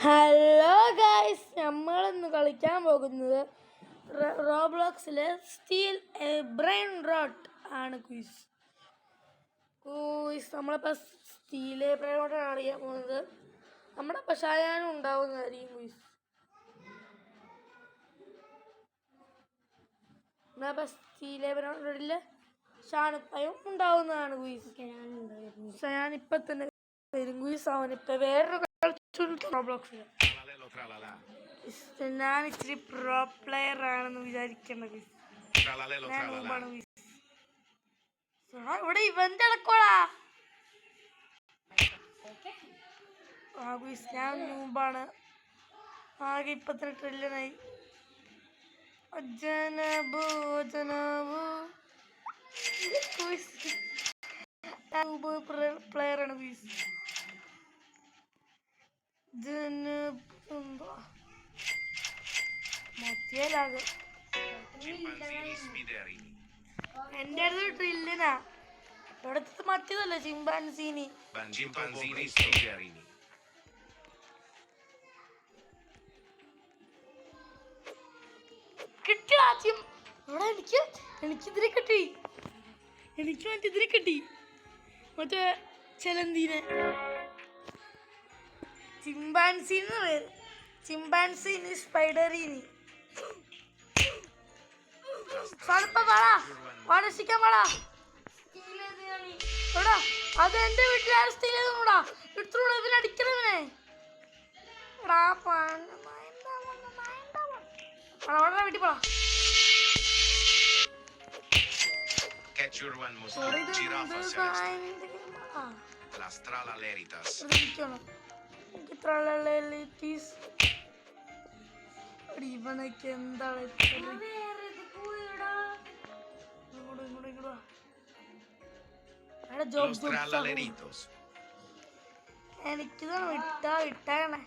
Hello guys, നമ്മളിന്ന് കളിക്കാൻ പോകുന്നത് റോബ്ലോക്സിലെ സ്റ്റീൽ ബ്രെയിൻ റോട്ട് ആണ്. നമ്മളിപ്പോൾ സ്റ്റീൽ ബ്രെയിൻ റോട്ടാണ് കളിക്കാൻ പോകുന്നത്. നമ്മുടെ പശായാനും ഉണ്ടാവുന്നതായിരിക്കും നമ്മളിപ്പോൾ സ്റ്റീൽ ബ്രെയിൻ റോട്ടിൽ ഷാനുപ്പയും ഉണ്ടാവുന്നതാണ്. ഞാനിപ്പം തന്നെ വരും. അവനിപ്പോൾ വേറൊരു റോബ്ലോക്സിൽ ഞാൻ ഇച്ചിരി പ്രോ പ്ലെയർ ആണെന്ന് വിചാരിക്കേണ്ടത്. ഇവിടെ ഇവന്റ് നടക്കോടാ. ഞാൻ നൂമ്പാണ്. ആകെ 23 ട്രില്യനായി. പ്ലെയർ ആണ്. എന്റെ അടുത്ത് ട്രില്യനാ. ഇവിടുത്തെ മറ്റേതല്ല ചിമ്പാൻസീനി. കിട്ടിയാ ഇവിടെ എനിക്കിതിരെ കിട്ടി. എനിക്ക് മറ്റേതിരെ കിട്ടി. മറ്റേ ചെലന്തീനെ ചിമ്പാൻസീന്ന് പേര്. ചിമ്പാൻസീനി സ്പൈഡറീനി. രക്ഷിക്കാൻ പാടാ. അത് എന്റെ വീട്ടിൽ സ്റ്റീൽ ചെയ്തൂടാ. എടുത്തോളൂ, ഇവനെ അടിക്കണവനെ. വീട്ടിൽ പോടാ. ഇവനൊക്കെ എന്താണ് എനിക്കിതാണ് വിട്ടാണേ.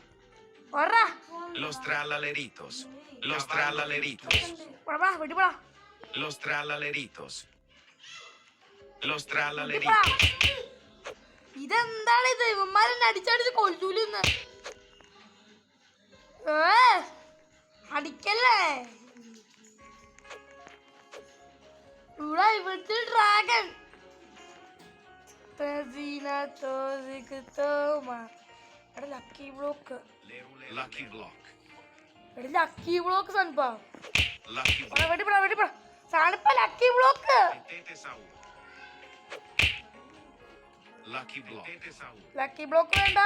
Los tralaleritos. Los tralaleritos. Los tralaleritos. Los tralaleritos. ഇതെന്താണ് ഇത്? ഇവന്മാരെന്നെ അടിച്ചടിച്ച് കൊല്ലൂലെന്ന്. അടിക്കല്ലേ. ഇവിടെ ഇവിടുത്തെ dragon lucky block. Lucky block സൺപാ സാണിപ്പ ലക്കി ബ്ലോക്ക്. ലക്കി ബ്ലോക്ക് വേണ്ട.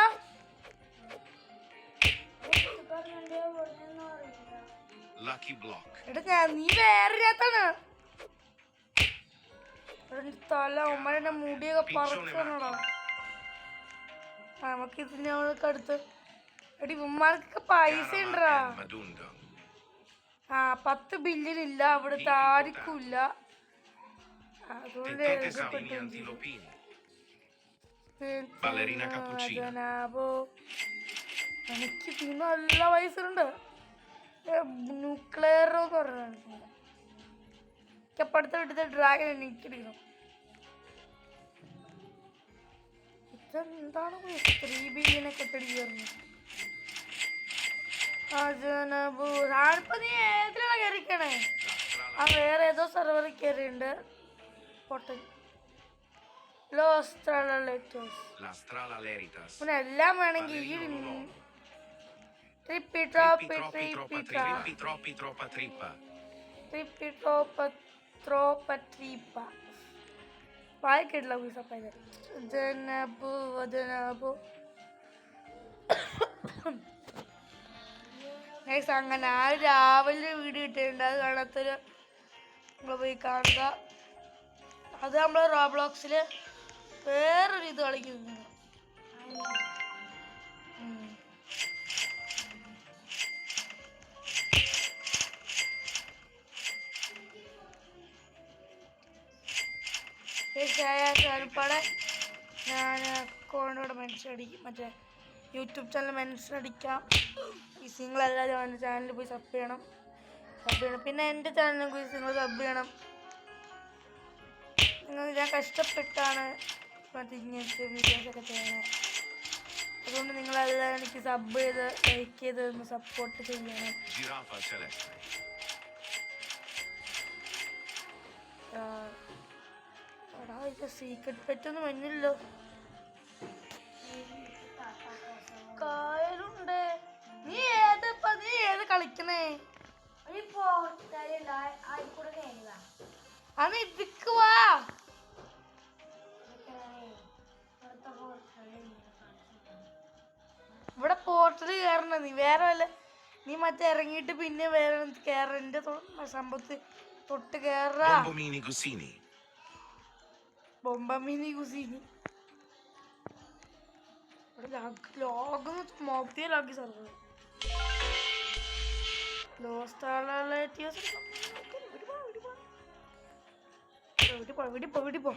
നീ വേറെ തല ഉമ്മയുടെ മുടിയൊക്കെ പറിച്ചോടാ. നമുക്ക് ഇതിനൊക്കെ അടുത്ത് എടി ഉമ്മാർക്കൊക്കെ പൈസ ഉണ്ടടാ. 10 ബില്യൺ ഇല്ല അവിടുത്തെ ആർക്കും ഇല്ല. അതുകൊണ്ട് എനിക്ക് പിന്നെ നല്ല പൈസ ഉണ്ട്. ന്യൂക്ലിയർ എന്ന് പറഞ്ഞ അടുത്ത വീട്ടിലെ ഡ്രാഗൺ എനിക്കെടുക്കണം. ഇതെന്താണ് 3 ബില്യനൊക്കെ ഇട്ടടിക്കുന്നു. നീ ഏതിലാണ് കയറിക്കണേ? വേറെ ഏതോ സെർവറിൽ കയറിയുണ്ട്. എല്ലാം വേണമെങ്കിൽ വായിക്കിട്ടില്ല. അങ്ങനെ രാവിലെ വീഡിയോ ഇട്ടിട്ടുണ്ട്. അത് കാണാത്തൊരു നമ്മൾ പോയി കാണുക. അത് നമ്മൾ റോബ്ലോക്സിൽ വേറൊരു ഇത് കളിക്കുന്നു. ഞാൻ അക്കൗണ്ടോടെ മെൻഷൻ അടിക്കും. മറ്റേ യൂട്യൂബ് ചാനൽ മെൻഷൻ അടിക്കാം. നിങ്ങളെല്ലാവരും എൻ്റെ ചാനലിൽ പോയി സബ് ചെയ്യണം. പിന്നെ എൻ്റെ ചാനലിലും പോയി നിങ്ങൾ സബ് ചെയ്യണം. ഞാൻ കഷ്ടപ്പെട്ടാണ് മറ്റേ ഇങ്ങനത്തെ വീഡിയോസൊക്കെ ചെയ്യണേ. അതുകൊണ്ട് നിങ്ങളെല്ലാം എനിക്ക് സബ് ചെയ്ത് ലൈക്ക് ചെയ്ത് ഒന്ന് സപ്പോർട്ട് ചെയ്യണം. Giraffa celeste. എടാ ഇത് സീക്രട്ട് പെറ്റൊന്നും വന്നില്ലോ. കായലുണ്ട്. നീ ഏത് കളിക്കണേ? അന്ന് ഇതിക്ക് വാ. ഇവിടെ പോർട്ടൽ കയറണ നീ വേറെ വല്ല നീ മറ്റേ ഇറങ്ങിയിട്ട് പിന്നെ വേറെ കയറ എന്റെ സമ്പത്ത് തൊട്ട് കയറാ. Bombomini Gusini. ബൊമ്പമിനി കുസീനി ലോകം മൊബൈലാക്കി server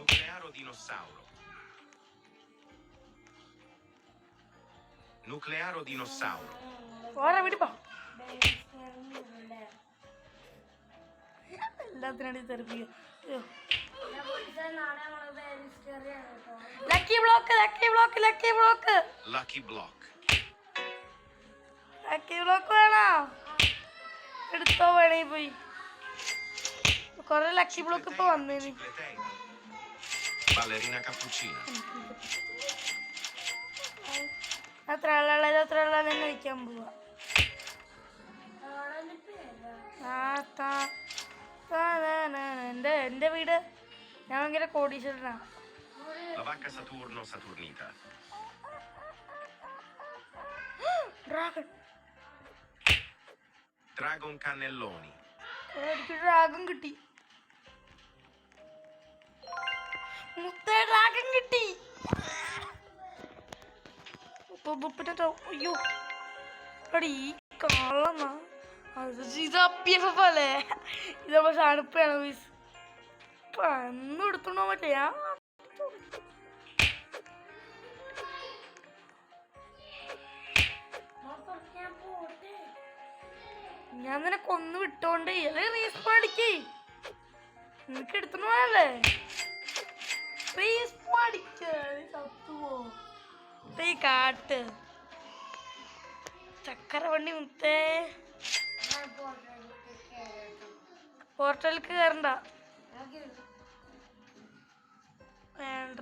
Nuclearo dinosauro. Nuclearo dinosauro. എല്ലാത്തിനടി തെറിപ്പിക്കും. Lucky block lucky block lucky block Lucky block. Lucky block വേണോ? എടുത്തോ വേണേ പോയി. കൊറേ ലക്കി ബ്ലോക്ക് ഇപ്പൊ വന്നേന്. Cicleteina. Ballerina cappuccina. അത്ര ആളുള്ള തന്നെ കഴിക്കാൻ പോവാ. എന്റെ വീട് ഞാൻ ഭയങ്കര കോടീശ്വരനാ. La vacca Saturno Saturnita. Dragon Dragon cannelloni. എനിക്ക് ഡ്രാഗൺ കിട്ടി. മുത്തേ ഡ്രാഗൺ കിട്ടി. അയ്യോ എടി ഈ കള്ളന്നാ ഇത് അപ്പിയല്ലേ ഇത് പക്ഷെ അണുപ്പാണ് മീസ് ഒന്നും എടുത്തോണ്ടോ പറ്റില്ല. ഞാൻ നിനക്ക് ഒന്ന് വിട്ടോണ്ടേ അല്ലെ റീസ്പോ അടിക്കേ നിനക്ക് എടുത്തോണ്ടല്ലേ റീസ്പോ അടിക്കേ സത്തുവോ ഈ കാട്ട് ചക്കര വണ്ടി മുത്തേ. പോർട്ടലിക്ക് കയറണ്ട വേണ്ട.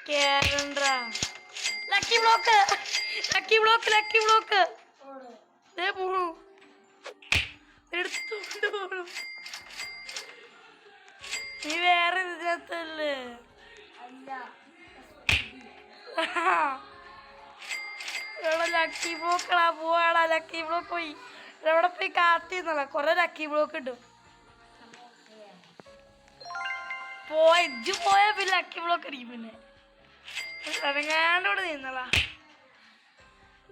കേറണ്ട. Lucky block lucky block lucky block പോണു എടുത്തോണ്ട് പോണു. നീ വേറെ ഇതിനകത്തല്ലേ ലക്കി ബ്ലോക്കടാ പോവാടാ. ലക്കി ബ്ലോക്ക് പോയി എവിടെ പോയി കാത്തിന്നല്ല കൊറേ ലക്കി ബ്ലോക്ക് ഇട്ടു ഇജ്ജ് പോയാ പിന്നെ ലക്കി ബ്ലോക്ക് അടിക്കും. പിന്നെ ഇറങ്ങാണ്ടോടെ നിന്നളാ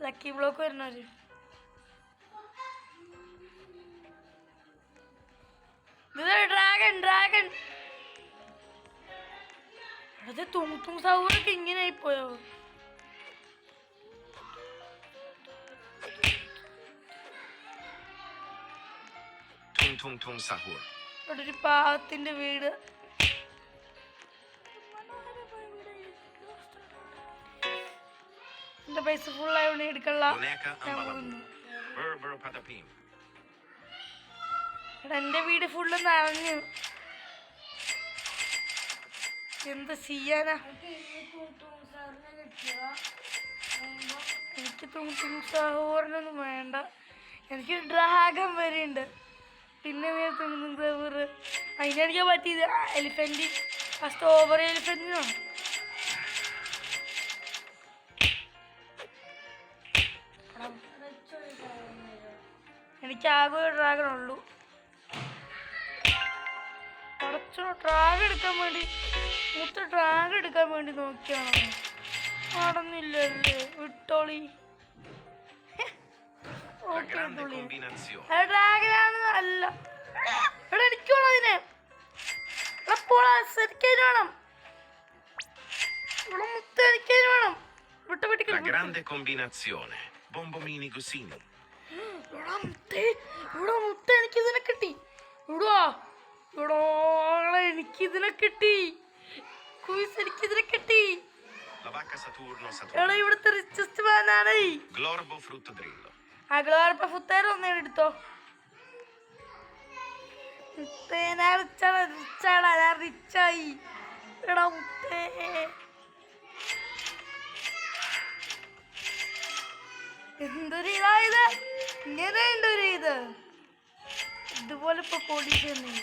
ലക്കി ബ്ലോക്ക് വരുന്നവര്. ഡ്രാഗൺ ഡ്രാഗൺ അത് തും സൗറൊക്കെ ഇങ്ങനെ ആയിപ്പോയോ? Tung tung sahur. ഇവിടെ ഒരു പാവത്തിന്റെ വീട്. എന്റെ പൈസ ഫുള്ളായോണ്ട് എടുക്കള്ള. Boneca ambalabu. Burr patapim. എന്റെ വീട് ഫുള്ള് നിറഞ്ഞു. എന്ത് ചെയ്യാനാ? എനിക്ക് തും സഹോറിനൊന്നും വേണ്ട. എനിക്ക് ഡ്രാഗൺ വരെ ഉണ്ട്. പിന്നെ അതിനടിക്കാൻ പറ്റിയത് എലിഫന്റ് ആ സ്ട്രോബെറി എലിഫന്റിനാണ്. എനിക്ക് ആകെ ഒരു ഡ്രാഗൺ ഉള്ളൂ. കുറച്ചു ഡ്രാഗൺ എടുക്കാൻ വേണ്ടി ഡ്രാഗൺ എടുക്കാൻ വേണ്ടി നോക്കിയാണോ? നടന്നില്ലല്ലേ വിട്ടോളി. ഡ്രാഗനാണ് അല്ല ഇവിടെ എനിക്കുള്ളൂ അതിനെ വേണം. ഇവിടെ മുത്ത എനിക്ക് വേണം. വിട്ട La grande combinazione. Bombomini Gusini. ഇവിടെ മുത്ത എനിക്ക് ഇതിനെ കിട്ടി. ഇവിടുവാ എടോ എനിക്കിതിനെ കിട്ടി കുയിസ്, എനിക്കിതിനെ കിട്ടി. La vacca Saturno എടാ Saturno. ഇവിടുത്തെ റിച്ചസ്റ്റ് മാനാണ്. Glorbo frutto drillo. ആ ഗ്ലോർപ്പ ഫുത്തേര ഒന്ന് എടുത്തോ. ഞാൻ റിച്ചായി. എടാ മുത്തേ എന്തൊരു ഇതായത്, ഇങ്ങനെ ഉണ്ടൊരു ഇത്. ഇതുപോലെ ഇപ്പൊ കോടീശ്വരനെ.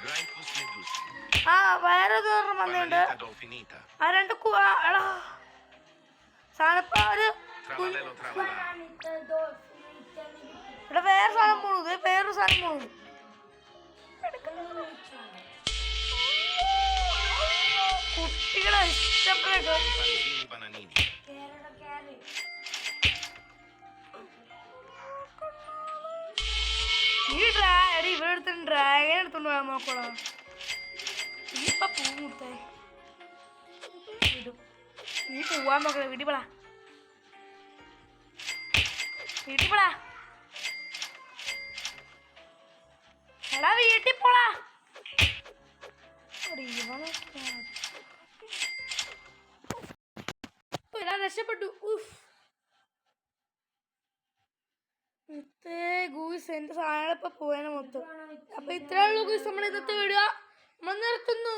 Graipus medusi. ആ വേറെ ദൂരം വന്നിട്ടുണ്ട്. Banalita dolfinita. ആ രണ്ട് എടാ സാധനപ്പ ഒരു Tralalelo tralala. ഇവിടെ വേറെ സാധനം പോണു, വേറൊരു സാധനം പോണു. കുട്ടികളെ ഇഷ്ടപ്പെട്ടു. Panzini bananini. ഈ എടി ഇവിടെ എടുത്ത് ഡ്രാഗൻ എടുത്തോണ്ട് പോയാൽ നോക്കോളാം. ഇനിയിപ്പ പൂമുത്തേ വിടും. നീ പോവാൻ നോക്കണേ, വീട്ടിൽ പോടാ, വീട്ടിൽ പോടാ, എടാ വീട്ടിൽ പോടാ. രക്ഷപ്പെട്ടു. ഗൂസ് എന്റെ സാധനം ഇപ്പൊ പോയാൽ മൊത്തം. അപ്പൊ ഇത്രയുള്ള ഗൂസ് നമ്മൾ ഇന്നത്തെ വീഡിയോ നമ്മൾ നിർത്തുന്നു.